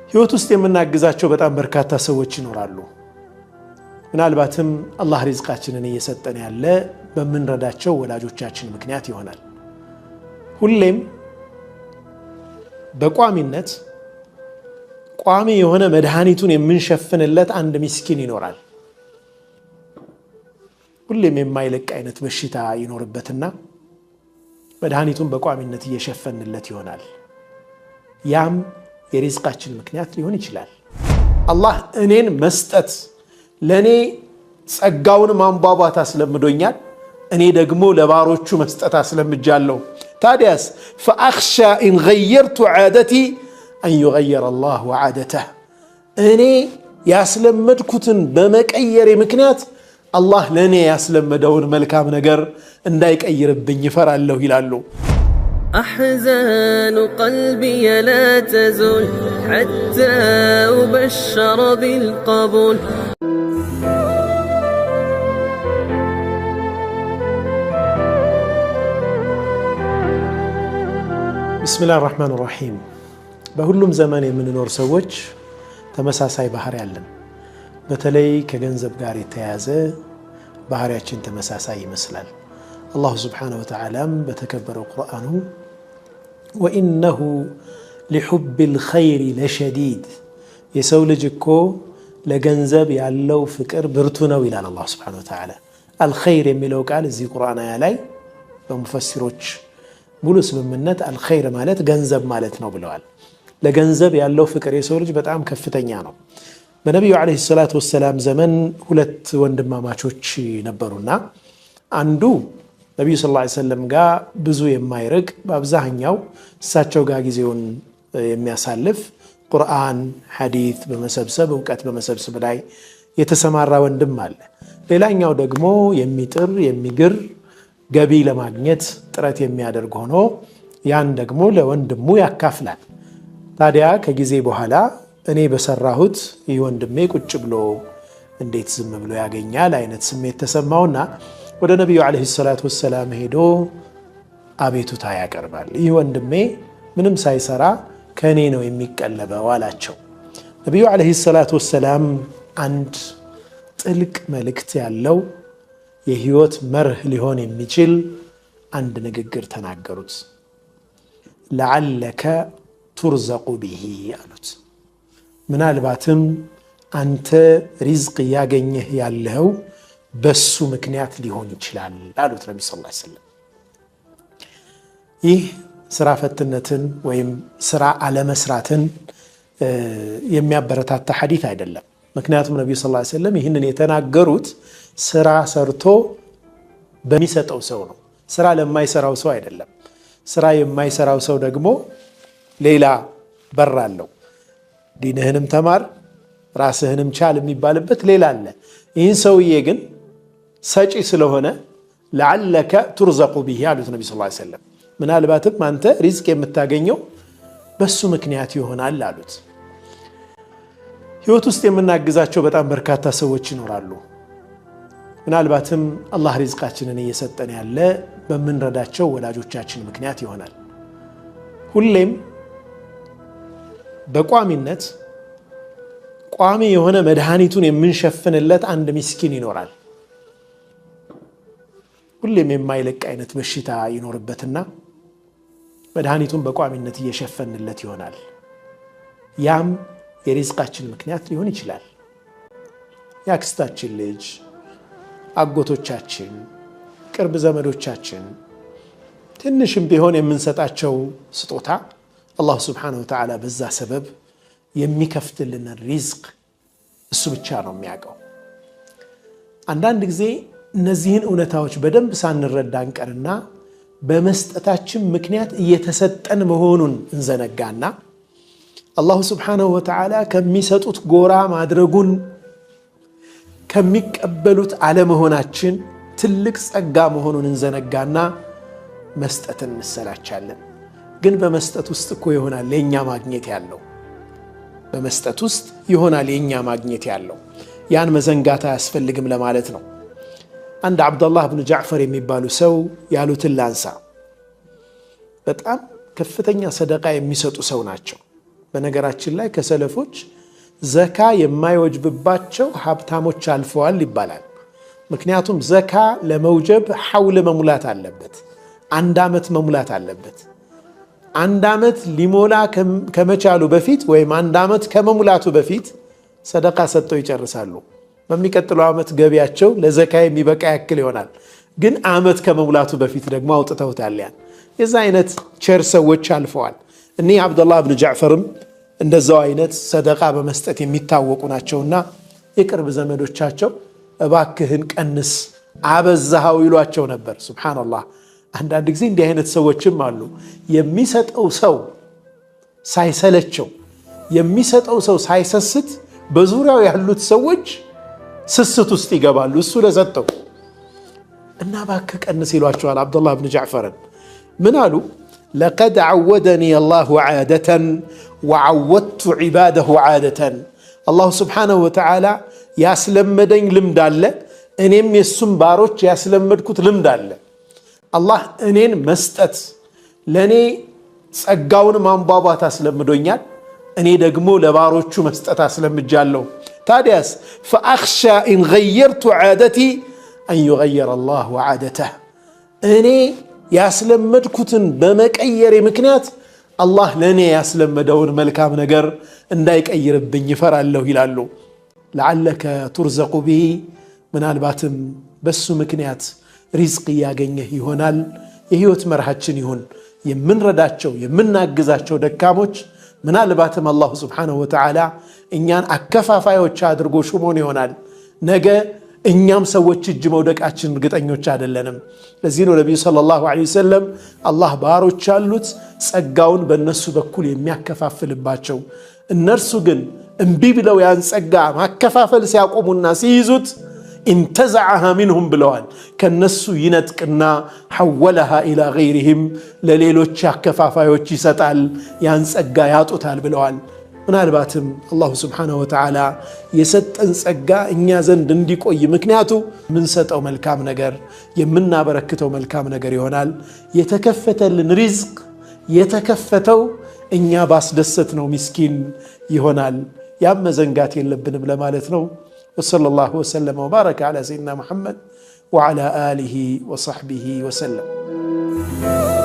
ህይወት ውስጥ የምናግዛቸው በጣም በርካታ ሰዎች ይኖራሉ። ምናልባትም አላህ ሪዝቃችንን እየሰጠን ያለ በመንረዳቸው ወላጆቻችን ምክንያት ይሆናል። ሁሌም በቋሚነት ቋሚ የሆነ መድኃኒቱን የምንሸፍንለት አንድ ምስኪን ይኖራል። ሁሌም የማይለቅ አይነት በሽታ ይኖርበትና መድኃኒቱን በቋሚነት እየሸፈንለት ይሆናል። ያም የሪዝቃችን ምክንያት ሊሆን ይችላል። አላህ እኔን መስጠት ለኔ ጸጋውን ማንቧቧት አስለምዶኛል። እኔ ደግሞ ለባሮቹ መስጠት አስለምጃለሁ። ታዲያስ ፈአኽሻ ኢን ገየርቱ ዓደቲ አን ዩገየረ አላሁ ዓደተህ። እኔ ያስለመድኩትን በመቀየሬ ምክንያት አላህ ለኔ ያስለመደውን መልካም ነገር እንዳይቀይርብኝ ይፈራለሁ ይላሉ። أحزان قلبي لا تزول حتى أبشر بالقبول. بسم الله الرحمن الرحيم. በሁሉም ዘመን የምንኖር ሰዎች ተመሳሳይ ባህሪ አለን። በተለይ ከገንዘብ ጋር የተያያዘ ባህሪያችን ተመሳሳይ ይመስላል። አላሁ ስብሓነሁ ወተዓላ በተከበረው ቁርአኑ ወኢነሁ ሊሑቢል ኸይሪ ለሸዲድ፣ የሰው ልጅ እኮ ለገንዘብ ያለው ፍቅር ብርቱ ነው ይላል አላሁ ስብሓነሁ ወተዓላ። አልኸይር የሚለው ቃል እዚህ ቁርአን አያ ላይ በሙፈሲሮች ሙሉ ስምምነት አልኸይር ማለት ገንዘብ ማለት ነው ብለዋል። ለገንዘብ ያለው ፍቅር የሰው ልጅ በጣም ከፍተኛ ነው። በነቢዩ ዓለይሂ ሰላቱ ወሰላም ዘመን ሁለት ወንድማማቾች ነበሩና አንዱ ነቢዩ ሰለላሁ ዐለይሂ ወሰለም ጋር ብዙ የማይርቅ በአብዛኛው እሳቸው ጋር ጊዜውን የሚያሳልፍ ቁርአን ሐዲት በመሰብሰብ እውቀት በመሰብሰብ ላይ የተሰማራ ወንድም አለ። ሌላኛው ደግሞ የሚጥር የሚግር ገቢ ለማግኘት ጥረት የሚያደርግ ሆኖ ያን ደግሞ ለወንድሙ ያካፍላል። ታዲያ ከጊዜ በኋላ እኔ በሰራሁት ይህ ወንድሜ ቁጭ ብሎ እንዴት ዝም ብሎ ያገኛል አይነት ስሜት ተሰማውና ወደ ነቢዩ ዓለይሂ ሰላቱ ወሰላም ሄዶ አቤቱታ ያቀርባል። ይህ ወንድሜ ምንም ሳይሰራ ከእኔ ነው የሚቀለበው አላቸው። ነቢዩ ዓለይሂ ሰላቱ ወሰላም አንድ ጥልቅ መልእክት ያለው የህይወት መርህ ሊሆን የሚችል አንድ ንግግር ተናገሩት። ለዓለከ ቱርዘቁ ቢሂ አሉት። ምናልባትም አንተ ሪዝቅ እያገኘህ ያለው በሱ ምክንያት ሊሆን ይችላል አሉት ነቢ ሰለላሁ ዐለይሂ ወሰለም። ይህ ስራ ፈትነትን ወይም ስራ አለመስራትን የሚያበረታታ ሐዲት አይደለም። ምክንያቱም ነቢ ሰለላሁ ዐለይሂ ወሰለም ይህንን የተናገሩት ስራ ሰርቶ በሚሰጠው ሰው ነው፣ ስራ ለማይሰራው ሰው አይደለም። ስራ የማይሰራው ሰው ደግሞ ሌላ በር አለው። ዲንህንም ተማር ራስህንም ቻል የሚባልበት ሌላ አለ። ይህን ሰውዬ ግን ሰጪ ስለሆነ ለዓለከ ቱርዘቁ ቢሂ አሉት ነቢ ሰለላሁ ዐለይሂ ወሰለም። ምናልባትም አንተ ሪዝቅ የምታገኘው በሱ ምክንያት ይሆናል አሉት። ህይወት ውስጥ የምናግዛቸው በጣም በርካታ ሰዎች ይኖራሉ። ምናልባትም አላህ ሪዝቃችንን እየሰጠን ያለ በመንረዳቸው ወላጆቻችን ምክንያት ይሆናል። ሁሌም በቋሚነት ቋሚ የሆነ መድኃኒቱን የምንሸፍንለት አንድ ምስኪን ይኖራል። ሁሌም የማይለቅ አይነት በሽታ ይኖርበትና መድኃኒቱን በቋሚነት እየሸፈንለት ይሆናል። ያም የሪዝቃችን ምክንያት ሊሆን ይችላል። የአክስታችን ልጅ፣ አጎቶቻችን፣ ቅርብ ዘመዶቻችን ትንሽም ቢሆን የምንሰጣቸው ስጦታ አላህ ስብሓነሁ ወተዓላ በዛ ሰበብ የሚከፍትልን ሪዝቅ እሱ ብቻ ነው የሚያውቀው። አንዳንድ ጊዜ እነዚህን እውነታዎች በደንብ ሳንረዳ እንቀርና በመስጠታችን ምክንያት እየተሰጠን መሆኑን እንዘነጋና አላሁ ስብሓነሁ ወተዓላ ከሚሰጡት ጎራ ማድረጉን ከሚቀበሉት አለመሆናችን ትልቅ ጸጋ መሆኑን እንዘነጋና መስጠትን እንሰላቻለን። ግን በመስጠት ውስጥ እኮ ይሆናል የኛ ማግኘት ያለው። በመስጠት ውስጥ ይሆናል የኛ ማግኘት ያለው። ያን መዘንጋት አያስፈልግም ለማለት ነው። አንድ አብዱላህ ብኑ ጃዕፈር የሚባሉ ሰው ያሉትን ላንሳ። በጣም ከፍተኛ ሰደቃ የሚሰጡ ሰው ናቸው። በነገራችን ላይ ከሰለፎች ዘካ የማይወጅብባቸው ሀብታሞች አልፈዋል ይባላል። ምክንያቱም ዘካ ለመውጀብ ሐውል መሙላት አለበት፣ 1 ዓመት መሙላት አለበት። 1 ዓመት ሊሞላ ከመቻሉ በፊት ወይም 1 ዓመት ከመሙላቱ በፊት ሰደቃ ሰጥተው ይጨርሳሉ። በሚቀጥለው ዓመት ገቢያቸው ለዘካ የሚበቃ ያክል ይሆናል። ግን ዓመት ከመሙላቱ በፊት ደግሞ አውጥተውታል። ያን የዛ አይነት ቸር ሰዎች አልፈዋል። እኒ አብዱላህ ብን ጃዕፈርም እንደዛው አይነት ሰደቃ በመስጠት የሚታወቁ ናቸውና የቅርብ ዘመዶቻቸው እባክህን ቀንስ አበዛሃው ይሏቸው ነበር። ሱብሃንአላህ። አንዳንድ ጊዜ እንዲህ አይነት ሰዎችም አሉ። የሚሰጠው ሰው ሳይሰለቸው፣ የሚሰጠው ሰው ሳይሰስት በዙሪያው ያሉት ሰዎች ስስት ውስጥ ይገባሉ። እሱ ለሰጠው እና እባክህ ቀንስ ይሏቸዋል። አብዱላህ ብን ጃዕፈርን ምን አሉ? ለቀድ ዓወደኒ አላሁ ዓደተን ወዓወድቱ ዒባደሁ ዓደተን። አላሁ ስብሓነሁ ወተዓላ ያስለመደኝ ልምድ አለ፣ እኔም የሱም ባሮች ያስለመድኩት ልምድ አለ። አላህ እኔን መስጠት ለእኔ ጸጋውን ማንቧቧት አስለምዶኛል፣ እኔ ደግሞ ለባሮቹ መስጠት አስለምጃለሁ። ታዲያስ ፈአኽሻ ኢን ገየርቱ ዓደቲ አን ዩገየረ አላሁ ዓደተህ። እኔ ያስለመድኩትን በመቀየሬ ምክንያት አላህ ለእኔ ያስለመደውን መልካም ነገር እንዳይቀይርብኝ ይፈራለሁ ይላሉ። ለዓለከ ቱርዘቁ ብሂ፣ ምናልባትም በሱ ምክንያት ሪዝቅ እያገኘህ ይሆናል። የህይወት መርሃችን ይሁን የምንረዳቸው የምናግዛቸው ደካሞች ምናልባትም አላሁ ስብሓነሁ ወተዓላ እኛን አከፋፋዮች አድርጎ ሹሞን ይሆናል። ነገ እኛም ሰዎች እጅ መውደቃችን እርግጠኞች አይደለንም። ለዚህ ነው ነቢዩ ሰለላሁ ዐለይሂ ወሰለም አላህ ባሮች አሉት ጸጋውን በእነሱ በኩል የሚያከፋፍልባቸው፣ እነርሱ ግን እምቢ ብለው ያን ጸጋ ማከፋፈል ሲያቆሙና ሲይዙት ኢንተዘዐሃ ሚንሁም ብለዋል። ከነሱ ይነጥቅና ሐወለሃ ኢላ ገይሪሂም ለሌሎች አከፋፋዮች ይሰጣል፣ ያን ጸጋ ያጡታል ብለዋል። ምናልባትም አላሁ ስብሓነሁ ወተዓላ የሰጠን ጸጋ እኛ ዘንድ እንዲቆይ ምክንያቱ የምንሰጠው መልካም ነገር የምናበረክተው መልካም ነገር ይሆናል። የተከፈተልን ሪዝቅ የተከፈተው እኛ ባስደሰት ነው ምስኪን ይሆናል። ያም መዘንጋት የለብንም ለማለት ነው። ወሰለላሁ ወሰለም ወባረከ ዐላ ሰይድና ሙሐመድ ወዐላ አሊሂ ወሰሕቢሂ ወሰለም።